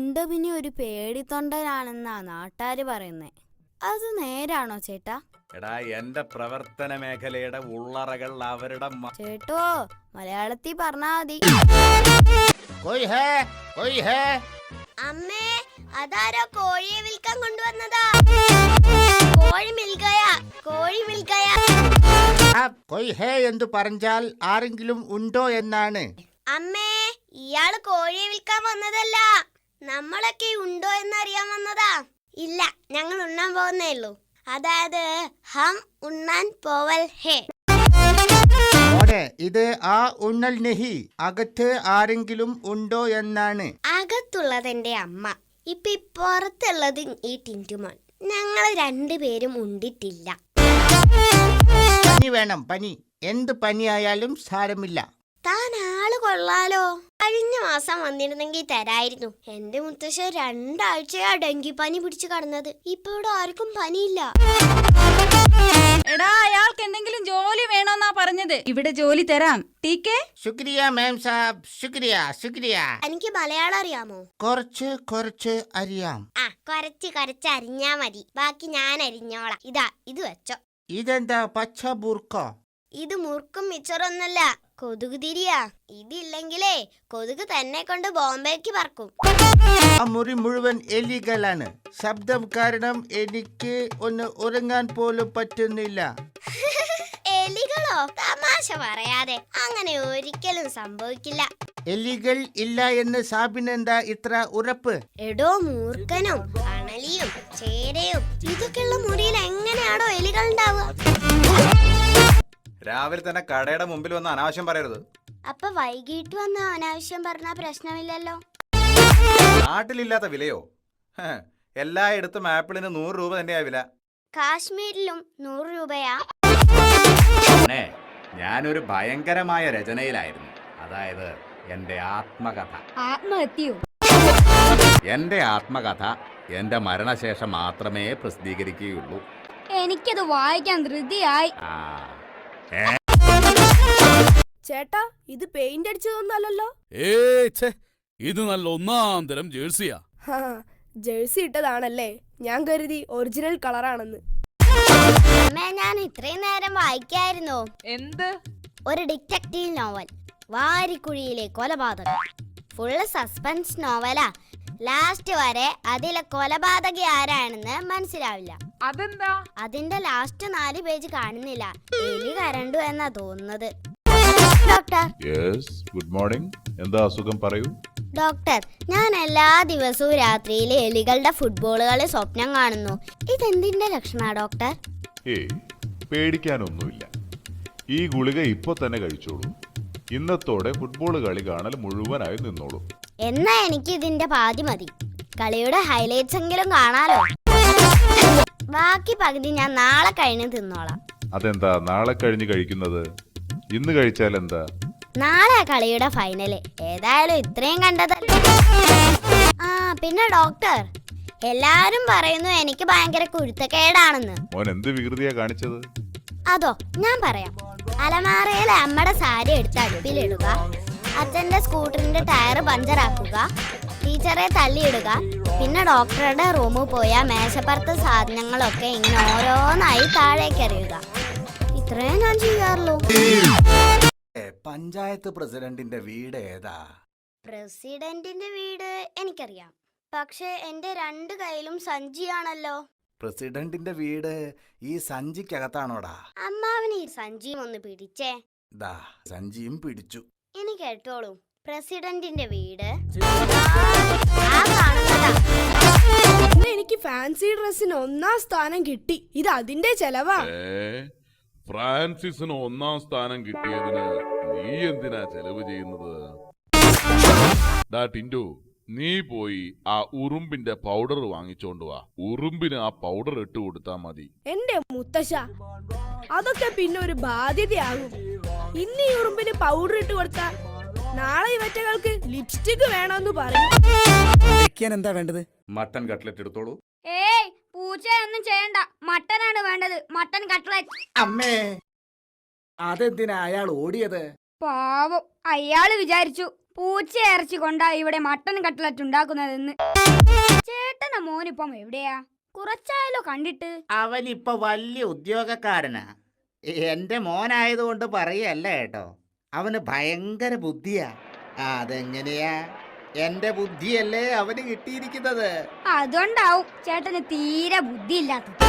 ഉണ്ട പിന്നെ ഒരു പേടിത്തൊണ്ടനാണെന്നാ നാട്ടാര് പറയുന്നേ. അത് നേരാണോ ചേട്ടാ? എടാ, എന്റെ പ്രവർത്തന മേഖലയുടെ ഉള്ളറകൾ അവരുടെ ചേട്ടോ മലയാളത്തിൽ പറഞ്ഞാ മതി. അമ്മേ, അതാരോ കോഴിയെ വിൽക്കാൻ കൊണ്ടുവന്നതാ. കോഴി മിൽക്കയാ. എന്ന് പറഞ്ഞാൽ ആരെങ്കിലും ഉണ്ടോ എന്നാണ്. അമ്മേ, ഇയാള് കോഴിയെ വിൽക്കാൻ വന്നതല്ല. നമ്മളൊക്കെ ഉണ്ടോ എന്നറിയാൻ വന്നതാ. ഇല്ല, ഞങ്ങൾ ഉണ്ണാൻ പോകുന്നേ ഉള്ളൂ. അതായത് ഹം ഉണ്ണാൻ പോവൽ ഹേ. ഇത് ആ ഉണ്ണൽ നെഹി, അകത്ത് ആരെങ്കിലും ഉണ്ടോ എന്നാണ്. അകത്തുള്ളത് എന്റെ അമ്മ, ഇപ്പൊ പുറത്തുള്ളത് ഈ ടിന്റുമോൻ. ഞങ്ങൾ രണ്ടുപേരും ഉണ്ടിട്ടില്ല. പനി വേണം, പനി. എന്ത് പനിയായാലും സാരമില്ല. താൻ ആള് കൊള്ളാലോ. കഴിഞ്ഞ മാസം വന്നിരുന്നെങ്കിൽ തരായിരുന്നു. എന്റെ മുത്തശ്ശ 2 ആഴ്ചയാ ഡെങ്കിപ്പനി പിടിച്ചു കടന്നത്. ഇപ്പൊ ഇവിടെ ആർക്കും പനിയില്ല. എടാ, അയാൾക്ക് എന്തെങ്കിലും ജോലി വേണമെന്നാ പറഞ്ഞത്. ഇവിടെ ജോലി തരാം. ടീക്കേ? ശുക്രിയ മാം സാബ്, ശുക്രിയ. എനിക്ക് മലയാളം അറിയാമോ? കുറച്ച് അറിയാം. കുറച്ച് അരിഞ്ഞാ മതി. ബാക്കി ഞാൻ അരിഞ്ഞോളാം. ഇത് വെച്ചോ. ഇതെന്താ പച്ച ബുർക്ക? ഇത് മുറുക്കും മിച്ചറൊന്നല്ല, കൊതുക് തിരിയാ. ഇതില്ലെങ്കിലേ കൊതുക് തന്നെ കൊണ്ട് ബോംബേക്ക് പറക്കും. ആ മുറി മുഴുവൻ എലികളാണ്. ശബ്ദം കാരണം എനിക്ക് ഒന്ന് ഉറങ്ങാൻ പോലും പറ്റുന്നില്ല. എലികളോ? തമാശ പറയാതെ. അങ്ങനെ ഒരിക്കലും സംഭവിക്കില്ല. എലികൾ ഇല്ല എന്ന് സാബിനെന്താ ഇത്ര ഉറപ്പ്? എടോ മൂർഖനും അണലിയും ചേരയും ഇതൊക്കെയുള്ള മുറിയിൽ എങ്ങനെയാണോ എലികൾ ഉണ്ടാവുക? രാവിലെ തന്നെ കടയുടെ മുമ്പിൽ വന്ന് അനാവശ്യം പറയരുത്. അപ്പൊ വൈകിട്ട് വന്ന് അനാവശ്യം പറഞ്ഞാ പ്രശ്നമില്ലല്ലോ. നാട്ടിലില്ലാത്ത വിലയോ? എല്ലായിടത്തും ആപ്പിളിന് 100 രൂപ തന്നെയാ വില. കാശ്മീരിലും 100 രൂപയാ. ഞാനൊരു ഭയങ്കരമായ രചനയിലായിരുന്നു. അതായത് എന്റെ ആത്മകഥ. ആത്മഹത്യയോ? എന്റെ ആത്മകഥ എന്റെ മരണശേഷം മാത്രമേ പ്രസിദ്ധീകരിക്കുകയുള്ളൂ. എനിക്കത് വായിക്കാൻ ധൃതിയായി. ചേട്ടാ, ഇത് പെയിന്റ് അടിച്ചതൊന്നല്ലോ. ഇത് നല്ല ഒന്നാം തരം ജേഴ്സിയാ. ജേഴ്സി ഇട്ടതാണല്ലേ? ഞാൻ കരുതി ഒറിജിനൽ കളറാണെന്ന്. അമ്മേ, ഞാൻ ഇത്രയും നേരം വായിക്കായിരുന്നു. എന്ത്? ഒരു ഡിറ്റക്റ്റീവ് നോവൽ, വാരിക്കുഴിയിലെ കൊലപാതകം. Full suspense നോവലാ. ലാസ്റ്റ് വരെ അതിലെ കൊലപാതകി ആരാണെന്ന് മനസ്സിലാവില്ല. അതെന്താ? അതിന്റെ ലാസ്റ്റ് 4 പേജ് കാണുന്നില്ല. എലി കരണ്ടു എന്നാ തോന്നുന്നത്. ഡോക്ടർ. Good morning. എന്താ അസുഖം പറയൂ. ഡോക്ടർ, ഞാൻ എല്ലാ ദിവസവും രാത്രിയിൽ എലികളുടെ ഫുട്ബോൾ കളി സ്വപ്നം കാണുന്നു. ഇതെന്തിന്റെ ലക്ഷണാ ഡോക്ടർ? പേടിക്കാനൊന്നുമില്ല. ഈ ഗുളിക ഇപ്പൊ തന്നെ കഴിച്ചോളൂ. ഇന്നത്തോടെ ഫുട്ബോൾ കളി കാണൽ മുഴുവനായി നിന്നോളൂ. എന്നാ എനിക്ക് ഇതിന്റെ പാതി മതി. കളിയുടെ ഹൈലൈറ്റ്സ് എങ്കിലും കാണാലോ. ബാക്കി പകുതി ഞാൻ നാളെ കഴിഞ്ഞ് തിന്നോളാം. അതെന്താ നാളെ കഴിഞ്ഞ് കഴിക്കുന്നത്? ഇന്ന് കഴിച്ചാൽ എന്താ? നാളെ കളിയുടെ ഫൈനല്. ഏതായാലും ഇത്രയും കണ്ടതല്ലേ. പിന്നെ ഡോക്ടർ, എല്ലാരും പറയുന്നു എനിക്ക് ഭയങ്കര കുരുത്തക്കേടാണെന്ന്. മോൻ എന്ത് വികൃതിയാ കാണിച്ചത്? അതോ, ഞാൻ പറയാം. അലമാറയിലെ അമ്മയുടെ സാരി എടുത്ത് അടുപ്പിലിടുക, അച്ഛന്റെ സ്കൂട്ടറിന്റെ ടയർ പഞ്ചറാക്കുക, ടീച്ചറെ തള്ളിയിടുക, പിന്നെ ഡോക്ടറുടെ റൂമിൽ പോയാൽ മേശപ്പുറത്തെ സാധനങ്ങളൊക്കെ ഇങ്ങനെ ഓരോന്നായി താഴേക്ക് എറിയുക. ഇത്രയും ഞാൻ ചെയ്യാറുള്ളൂ. പഞ്ചായത്ത് പ്രസിഡന്റിന്റെ വീട് ഏതാ? പ്രസിഡന്റിന്റെ വീട് എനിക്കറിയാം, പക്ഷെ എന്റെ 2 കൈയിലും സഞ്ചിയാണല്ലോ. പ്രസിഡന്റിന്റെ വീട് ഈ സഞ്ചിക്കകത്താണോടാ? അമ്മാവന് ഈ സഞ്ചിയും ഒന്ന് പിടിച്ചേ. ദാ സഞ്ചിയും പിടിച്ചു. ഇനി കേട്ടോളൂ. പ്രസിഡന്റിന്റെ വീട് ആ കാണുന്നതാ. എനിക്ക് ഫാൻസി ഡ്രസ്സിന് 1ാം സ്ഥാനം കിട്ടി. ഇത് അതിന്റെ ചെലവാ. ഫ്രാൻസിസിന് 1ാം സ്ഥാനം കിട്ടിയതിന് നീ എന്തിനാ ചെലവ് ചെയ്യുന്നത്? ടിൻഡു, നീ പോയി ആ ഉറുമ്പിന്റെ പൗഡർ വാങ്ങിച്ചോണ്ട് വാ. ഉറുമ്പിന് ആ പൗഡർ ഇട്ട് കൊടുത്താ മതി. എന്റെ മുത്തശ്ശ, അതൊക്കെ പിന്നെ ഒരു ബാധ്യതയാകും. ഇന്ന് ഈ ഉറുമ്പിന് പൗഡർ ഇട്ട് കൊടുത്ത നാളെ ഇവറ്റകൾക്ക് ലിപ്സ്റ്റിക് വേണമെന്ന് പറയും. എന്താ വേണ്ടത്? മട്ടൻ കട്ട്ലറ്റ് എടുത്തോളൂ. പൂച്ചയൊന്നും ചെയ്യണ്ട. മട്ടനാണ് വേണ്ടത്. Mutton cutlet. അമ്മേ, അതെന്തിനാ അയാൾ ഓടിയത്? പാവം, അയാള് വിചാരിച്ചു പൂച്ച ഇറച്ചി കൊണ്ടാ ഇവിടെ മട്ടൻ കട്ട്ലറ്റ് ഉണ്ടാക്കുന്നതെന്ന്. ചേട്ടന്റെ മോനിപ്പം എവിടെയാ? കുറച്ചായാലോ കണ്ടിട്ട്. അവനിപ്പോ വലിയ ഉദ്യോഗക്കാരനാ. എന്റെ മോനായതുകൊണ്ട് പറയല്ല കേട്ടോ, അവന് ഭയങ്കര ബുദ്ധിയാ. അതെങ്ങനെയാ? എന്റെ ബുദ്ധിയല്ലേ അവന് കിട്ടിയിരിക്കുന്നത്. അതുകൊണ്ടാവും ചേട്ടന് തീരെ ബുദ്ധിയില്ലാത്തത്.